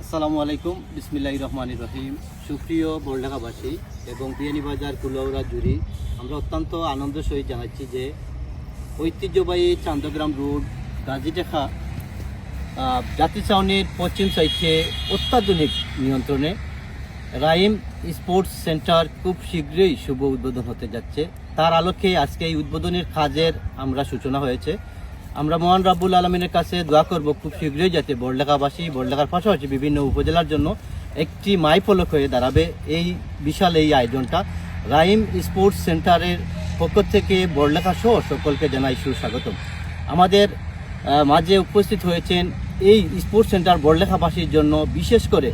আসসালামু আলাইকুম, বিসমিল্লাহির রহমানির রহিম। সুপ্রিয় বড়লেখাবাসী এবং বিয়ানীবাজার কুলাউড়া জুড়ি, আমরা অত্যন্ত আনন্দের সহিত জানাচ্ছি যে ঐতিহ্যবাহী চান্দগ্রাম রোড গাজীটেখা জাতি ছাউনির পশ্চিম সাইডে অত্যাধুনিক নিয়ন্ত্রণে রাহিম স্পোর্টস সেন্টার খুব শীঘ্রই শুভ উদ্বোধন হতে যাচ্ছে। তার আলোকে আজকে এই উদ্বোধনের কাজের আমরা সূচনা হয়েছে। আমরা মহান রাব্বুল আলমিনের কাছে দোয়া করব খুব শীঘ্রই যাতে বড়লেখাবাসী, বড়লেখার পাশাপাশি বিভিন্ন উপজেলার জন্য একটি মাইফলক হয়ে দাঁড়াবে এই বিশাল এই আয়োজনটা। রাহিম স্পোর্টস সেন্টারের পক্ষ থেকে বড়লেখা সহ সকলকে জানাই সুস্বাগতম। আমাদের মাঝে উপস্থিত হয়েছেন এই স্পোর্টস সেন্টার বড়লেখাবাসীর জন্য, বিশেষ করে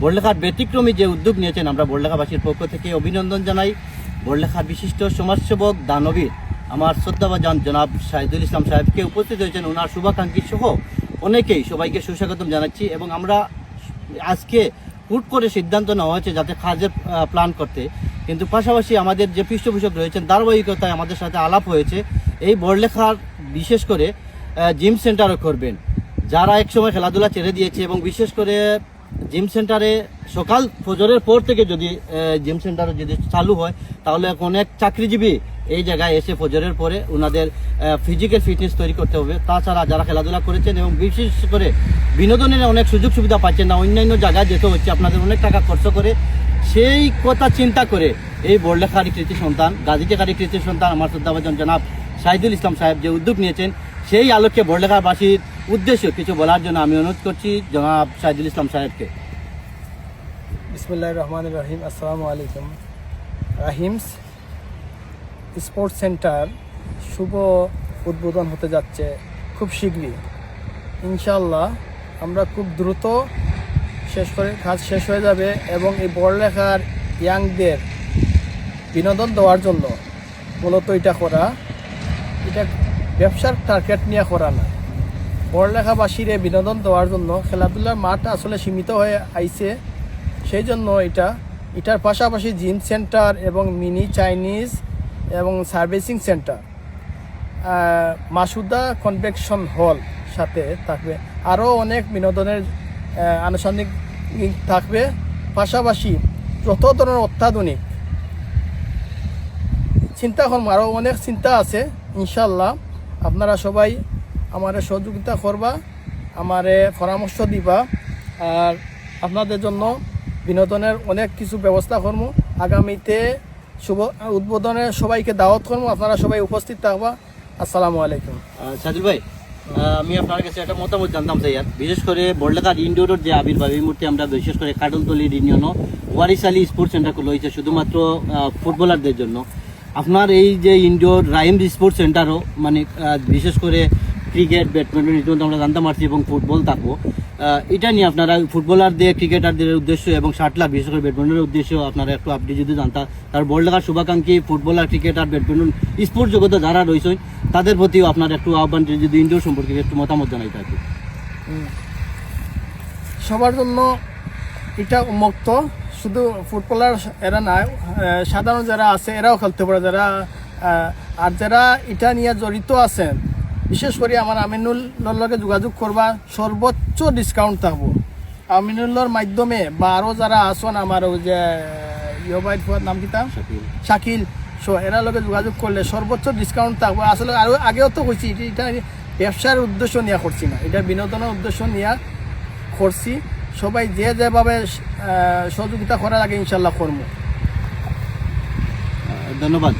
বড়লেখার ব্যতিক্রমী যে উদ্যোগ নিয়েছেন, আমরা বড়লেখাবাসীর পক্ষ থেকে অভিনন্দন জানাই। বড়লেখার বিশিষ্ট সমাজসেবক দানবীর আমার শ্রদ্ধাভাজন জনাব শাহিদুল ইসলাম সাহেবকে উপস্থিত হয়েছেন, ওনার শুভাকাঙ্ক্ষী সহ অনেকেই, সবাইকে সুস্বাগতম জানাচ্ছি। এবং আমরা আজকে হুট করে সিদ্ধান্ত নেওয়া হয়েছে যাতে কাজের প্ল্যান করতে, কিন্তু পাশাপাশি আমাদের যে পৃষ্ঠপোষক রয়েছেন ধারাবাহিকতায় আমাদের সাথে আলাপ হয়েছে এই বড়লেখার বিশেষ করে জিম সেন্টারও করবেন, যারা একসময় খেলাধুলা ছেড়ে দিয়েছে। এবং বিশেষ করে জিম সেন্টারে সকাল ফজরের পর থেকে যদি জিম সেন্টারে যদি চালু হয়, তাহলে অনেক চাকরিজীবী এই জায়গায় এসে ফজরের পরে ওনাদের ফিজিক্যাল ফিটনেস তৈরি করতে হবে। তাছাড়া যারা খেলাধুলা করেছেন এবং বিশেষ করে বিনোদনের অনেক সুযোগ সুবিধা পাচ্ছেন না, অন্যান্য জায়গায় যেতে হচ্ছে আপনাদের অনেক টাকা খরচ করে, সেই কথা চিন্তা করে এই বড়লেখার কৃতি সন্তান, গাজীটেখার কৃতি সন্তান আমার শ্রদ্ধাভাজন জনাব শাহিদুল ইসলাম সাহেব যে উদ্যোগ নিয়েছেন, সেই আলোকে বড়লেখাবাসীর উদ্দেশ্যে কিছু বলার জন্য আমি অনুরোধ করছি জনাব শাহিদুল ইসলাম সাহেবকে। বিসমিল্লাহির রহমানির রহিম। আসসালামু আলাইকুম। রাহিমস স্পোর্টস সেন্টার শুভ উদ্বোধন হতে যাচ্ছে খুব শীঘ্রই ইনশাআল্লাহ। আমরা খুব দ্রুত কাজ শেষ হয়ে যাবে এবং এই বড়লেখার ইয়াংদের বিনোদন দেওয়ার জন্য মূলত এটা করা, এটা ব্যবসার টার্গেট নিয়ে করা না, বড়লেখাবাসীর বিনোদন দেওয়ার জন্য। খেলাধুলার মাঠ আসলে সীমিত হয়ে আইছে, সেই জন্য এটার পাশাপাশি জিম সেন্টার এবং মিনি চাইনিজ এবং servicing centre, Masuda convention hall সাথে থাকবে, আরও অনেক বিনোদনের আনুষঙ্গিক থাকবে। পাশাপাশি যত ধরনের অত্যাধুনিক চিন্তা করবো, আরও অনেক চিন্তা আছে ইনশাল্লাহ। আপনারা সবাই আমারে সহযোগিতা করবা, আমারে পরামর্শ দিবা, আর আপনাদের জন্য বিনোদনের অনেক কিছু ব্যবস্থা করবো। আগামীতে শুভ উদ্বোধনে সবাইকে দাওয়াত করবো, আপনারা সবাই উপস্থিত থাকবা। আসসালামু আলাইকুম। সাজুল ভাই, আমি আপনার কাছে একটা মতামত জানতাম চাই, বিশেষ করে বড়লেখার ইনডোরের যে আবির্ভাব, এই মুহূর্তে আমরা বিশেষ করে কাটলতলি ইউনিয়নও ওয়ারিস আলী স্পোর্টস সেন্টার খুলে হয়েছে শুধুমাত্র ফুটবলারদের জন্য। আপনার এই যে ইনডোর রাহিম স্পোর্টস সেন্টারও মানে বিশেষ করে ক্রিকেট, ব্যাডমিন্টন ইতিমধ্যে আমরা জানতে পারছি এবং ফুটবল থাকবো, এটা নিয়ে আপনারা ফুটবলারদের, ক্রিকেটারদের উদ্দেশ্য এবং শাটলার বিশেষ করে ব্যাডমিন্টনের উদ্দেশ্য আপনারা একটু আপনি যদি জানতাম, তার বড়লেখার শুভাকাঙ্ক্ষী ফুটবলার, ক্রিকেটার, ব্যাডমিন্টন স্পোর্টস জগতে যারা রয়েছেন তাদের প্রতিও আপনার একটু আহ্বান, যদি ইনডোর সম্পর্কে একটু মতামত জানাইতে আর কি। সবার জন্য এটা উন্মুক্ত, শুধু ফুটবলার এরা না, সাধারণ যারা আছে এরাও খেলতে পারে, যারা আর যারা এটা নিয়ে জড়িত আছেন, বিশেষ করে আমার আমিনুল্লাহর লগে যোগাযোগ করবা, সর্বোচ্চ ডিসকাউন্ট থাকবো আমিনুল্লাহর মাধ্যমে। বা আরও যারা আসন আমার ওই যে ইয়বাইট নাম কি তার শাকিল, সো এরা লগে যোগাযোগ করলে সর্বোচ্চ ডিসকাউন্ট থাকবো। আসলে আরও আগেও তো হয়েছি, এটা ব্যবসার উদ্দেশ্য নিয়ে করছি না, এটা বিনোদনের উদ্দেশ্য নিয়ে করছি। সবাই যে যেভাবে সহযোগিতা করার আগে ইনশাল্লাহ করবো। ধন্যবাদ।